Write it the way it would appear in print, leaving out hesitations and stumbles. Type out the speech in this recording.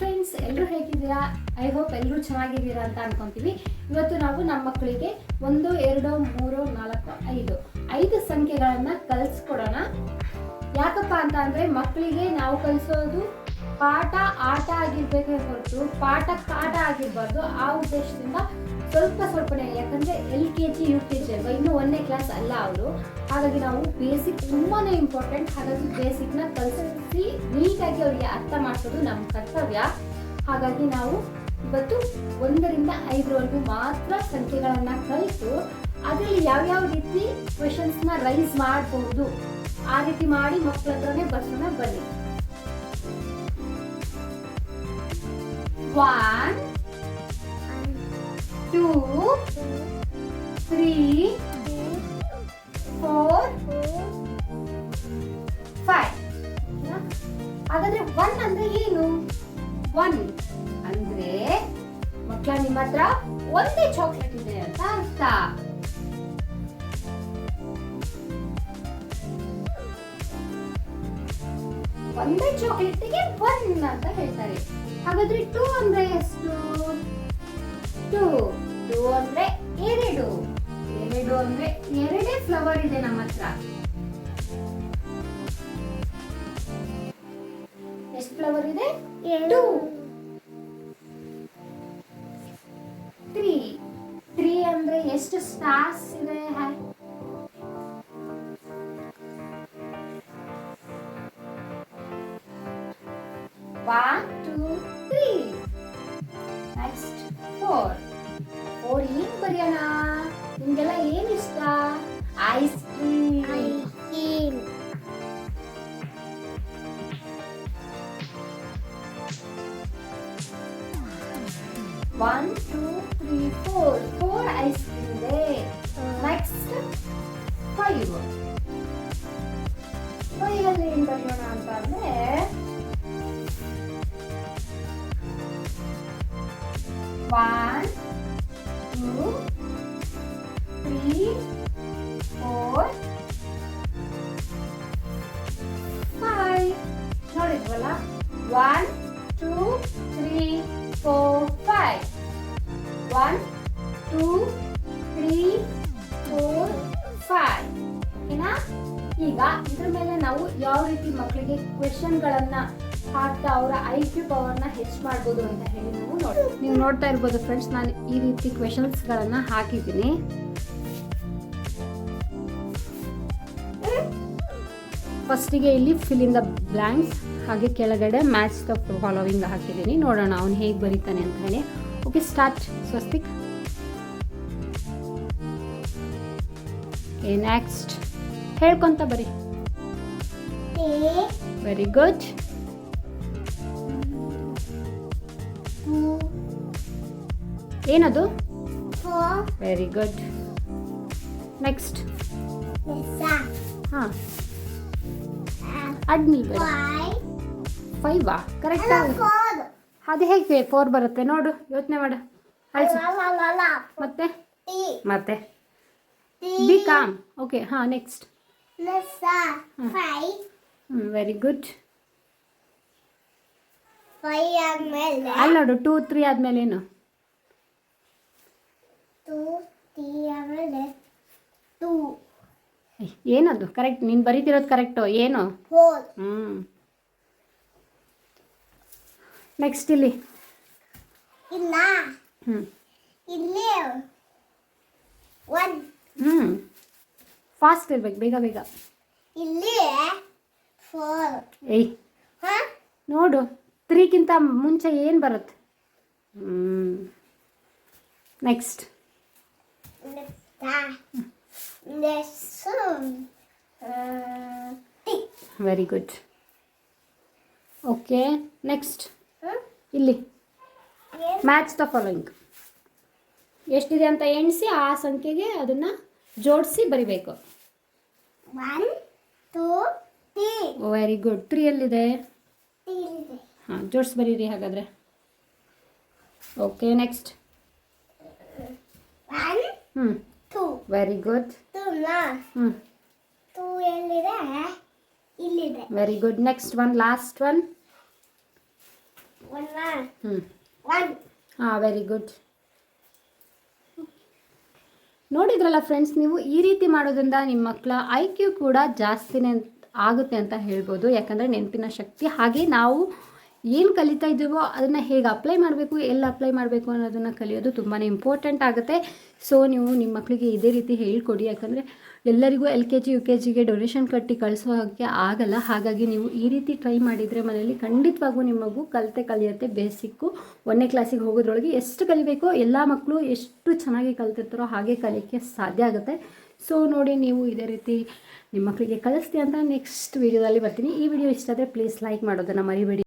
Friends, ಎಲ್ಲರೂ ಹೇಗಿದ್ದೀರಾ? I hope ಎಲ್ಲರೂ ಚೆನ್ನಾಗಿದ್ದೀರಾ ಅಂತ ಅನ್ಕೊಂತೀವಿ. ಇವತ್ತು ನಾವು ನಮ್ಮ ಮಕ್ಕಳಿಗೆ 1 2 3 4 5 ಸಂಖ್ಯೆಗಳನ್ನು ಕಲಿಸ್ಕೊಡೋಣ. ಯಾಕಪ್ಪ ಅಂತ ಅಂದರೆ ಮಕ್ಕಳಿಗೆ ನಾವು ಕಲಿಸೋದು ಪಾಠ ಆಟ ಆಗಿರ್ಬೇಕೇ ಹೊರತು ಪಾಠ ಕಾಟ ಆಗಿರಬಾರ್ದು. ಆ ಉದ್ದೇಶದಿಂದ ಸ್ವಲ್ಪನೇ, ಯಾಕಂದರೆ LKG UKG ಅಲ್ವಾ, ಇನ್ನೂ 1ನೇ ಕ್ಲಾಸ್ ಅಲ್ಲ ಅವರು. ಹಾಗಾಗಿ ನಾವು ಬೇಸಿಕ್ ತುಂಬಾ ಇಂಪಾರ್ಟೆಂಟ್. ಹಾಗಾಗಿ ಬೇಸಿಕ್ನ ಕಲಿಸಿ ನೀಟಾಗಿ ಅವರಿಗೆ ಅರ್ಥ ಮಾಡಿಸೋದು ನಮ್ಮ ಕರ್ತವ್ಯ. ಹಾಗಾಗಿ ನಾವು ಇವತ್ತು 1 ರಿಂದ 5 ಮಾತ್ರ ಸಂಖ್ಯೆಗಳನ್ನು ಕಲಿತು ಅದರಲ್ಲಿ ಯಾವ್ಯಾವ ರೀತಿ ಕ್ವೆಶನ್ಸ್ನ ರೈಸ್ ಮಾಡಬಹುದು ಆ ರೀತಿ ಮಾಡಿ ಮಕ್ಕಳ ಹತ್ರನೇ ಬರ್ಸೋಣ. ಬನ್ನಿ. 1 2 3 4 5. ಹಾಗಾದ್ರೆ 1 ಅಂದ್ರೆ ಏನು? 1 ಅಂದ್ರೆ ಮಕ್ಕಳ ನಿಮ್ಮ ಹತ್ರ ಒಂದೇ ಚಾಕ್ಲೇಟ್ ಇದೆ ಅಂತ ಅರ್ಥ. ಒಂದೇ ಚಾಕ್ಲೇಟ್ಗೆ 1 ಅಂತ ಹೇಳ್ತಾರೆ. ಹಾಗಾದ್ರೆ 2 ಅಂದ್ರೆ ಎಷ್ಟು? 2 ಅಂದ್ರೆ 2 ಅಂದ್ರೆ 2 ಫ್ಲವರ್ ಇದೆ ನಮ್ಮ ಹತ್ರ. ಎಷ್ಟು ಫ್ಲವರ್ ಇದೆ? 2. 3 ಅಂದ್ರೆ ಎಷ್ಟು ಸ್ಟಾರ್ಸ್ ಇದೆ? 1 2 3. ನೆಕ್ಸ್ಟ್ 4 ಏನ್ ಬರೆಯೋಣ? ನಿಮ್ಗೆಲ್ಲ ಏನ್ ಇಷ್ಟ? Ice cream. 1 2 3 4 ಐಸ್ ಕ್ರೀಮ್ ಇದೆ. ನೆಕ್ಸ್ಟ್ 5 ಅಲ್ಲಿ ಏನ್ ಬರೆಯೋಣ ಅಂತ ಅಂದ್ರೆ 1 2 3 4 5. ನೋಡಿದ್ವಲ್ಲ? 1 2 3 4 5. 1 2 3 4 5. ಓಕೆನಾ? ಈಗ ಇದ್ರ ಮೇಲೆ ನಾವು ಯಾವ ರೀತಿ ಮಕ್ಕಳಿಗೆ ಕ್ವೆಶನ್ಗಳನ್ನ ಹಾಕ್ತಾ ಅವರ IQ ಪವರ್ನ ಹೆಚ್ಚು ಮಾಡ್ಬೋದು ಅಂತ ಹೇಳಿ ನೀವು ನೋಡ್ತಾ ಇರ್ಬೋದು ಫ್ರೆಂಡ್ಸ್. ನಾನು ಈ ರೀತಿ ಕ್ವೆಶನ್ಸ್ಗಳನ್ನ ಹಾಕಿದ್ದೀನಿ. ಫಸ್ಟಿಗೆ ಇಲ್ಲಿ ಫಿಲ್ ಇನ್ ದ ಬ್ಲ್ಯಾಂಕ್ಸ್, ಹಾಗೆ ಕೆಳಗಡೆ ಮ್ಯಾಚ್ ದ ಫಾಲೋವಿಂಗ್ ಹಾಕಿದ್ದೀನಿ. ನೋಡೋಣ ಅವನು ಹೇಗೆ ಬರೀತಾನೆ ಅಂತ ಹೇಳಿ. Okay, start. ಸ್ವಸ್ತಿಕ್. ನೆಕ್ಸ್ಟ್ ಹೇಳ್ಕೊಂತ ಬರಿ. Very good. ಏನದು? Very good. ನೆಕ್ಸ್ಟ್. ಹಾ, ಅಡ್ನಿ ಬೇಡ. 5 ಕರೆಕ್ಟ್. ಅದು ಹೇಗೆ 4 ಬರುತ್ತೆ ನೋಡು, ಯೋಚನೆ ಮಾಡು. ಮತ್ತೆ ಬಿ ಕಾಮ್. ಓಕೆ, ಹಾ, ನೆಕ್ಸ್ಟ್. Very good. ಅಲ್ಲಿ ನೋಡು, 2 3 ಆದ್ಮೇಲೆ ಏನು? 2 ಏನದು? ಕರೆಕ್ಟ್, ನೀನು ಬರೀತಿರೋದು ಕರೆಕ್ಟು. ಏನು? ನೆಕ್ಸ್ಟ್ ಇಲ್ಲಿ ಫಾಸ್ಟ್ ಇರ್ಬೇಕು, ಬೇಗ ಬೇಗ. ಏಯ್ ನೋಡು, 3ಗಿಂತ ಮುಂಚೆ ಏನು ಬರುತ್ತೆ? Next. Very good. Okay, next. ಇಲ್ಲಿ ಮ್ಯಾಚ್ ದ ಫಾಲೋಯಿಂಗ್. ಎಷ್ಟಿದೆ ಅಂತ ಎಣಿಸಿ ಆ ಸಂಖ್ಯೆಗೆ ಅದನ್ನು ಜೋಡಿಸಿ ಬರಿಬೇಕು. 1 2 3. Very good. 3 ಎಲ್ಲಿದೆ? ಹಾಂ, ಜೋಡಿಸಿ ಬರೀರಿ ಹಾಗಾದರೆ. Okay, next. 1 2. Very good. 2 ಎಲ್ಲಿದೆ? ಇಲ್ಲಿದೆ. Very good. Next one, last one. One. One. ಹಾಂ ವೆರಿ ಗುಡ್. ನೋಡಿದ್ರಲ್ಲ ಫ್ರೆಂಡ್ಸ್, ನೀವು ಈ ರೀತಿ ಮಾಡೋದ್ರಿಂದ ನಿಮ್ಮ ಮಕ್ಕಳ IQ ಕೂಡ ಜಾಸ್ತಿನೇ ಆಗುತ್ತೆ ಅಂತ ಹೇಳ್ಬೋದು. ಯಾಕಂದರೆ ನೆನಪಿನ ಶಕ್ತಿ, ಹಾಗೆ ನಾವು ಏನು ಕಲಿತಾ ಇದ್ದೀವೋ ಅದನ್ನು ಹೇಗೆ ಅಪ್ಲೈ ಮಾಡಬೇಕು, ಎಲ್ಲಿ ಅಪ್ಲೈ ಮಾಡಬೇಕು ಅನ್ನೋದನ್ನು ಕಲಿಯೋದು ತುಂಬಾ ಇಂಪಾರ್ಟೆಂಟ್ ಆಗುತ್ತೆ. ಸೊ ನೀವು ನಿಮ್ಮ ಮಕ್ಕಳಿಗೆ ಇದೇ ರೀತಿ ಹೇಳ್ಕೊಡಿ. ಯಾಕಂದರೆ ಎಲ್ಲರಿಗೂ LKG UKGಗೆ ಡೊನೇಷನ್ ಕಟ್ಟಿ ಕಳಿಸೋಕ್ಕೆ ಆಗಲ್ಲ. ಹಾಗಾಗಿ ನೀವು ಈ ರೀತಿ ಟ್ರೈ ಮಾಡಿದರೆ ಮನೆಯಲ್ಲಿ ಖಂಡಿತವಾಗೂ ನಿಮ್ಮ ಮಗು ಕಲಿಯುತ್ತೆ. ಬೇಸಿಕ್ಕು 1ನೇ ಕ್ಲಾಸಿಗೆ ಹೋಗೋದ್ರೊಳಗೆ ಎಷ್ಟು ಕಲಿಬೇಕೋ ಎಲ್ಲ ಮಕ್ಕಳು ಎಷ್ಟು ಚೆನ್ನಾಗಿ ಕಲ್ತಿರ್ತಾರೋ ಹಾಗೆ ಕಲಿಯೋಕ್ಕೆ ಸಾಧ್ಯ ಆಗುತ್ತೆ. ಸೊ ನೋಡಿ, ನೀವು ಇದೇ ರೀತಿ ನಿಮ್ಮ ಮಕ್ಕಳಿಗೆ ಕಲಿಸ್ತೀವಿ ಅಂತ ನೆಕ್ಸ್ಟ್ ವೀಡಿಯೋದಲ್ಲಿ ಬರ್ತೀನಿ. ಈ ವಿಡಿಯೋ ಇಷ್ಟ ಆದರೆ ಪ್ಲೀಸ್ ಲೈಕ್ ಮಾಡೋದನ್ನು ಮರಿಬೇಡಿ.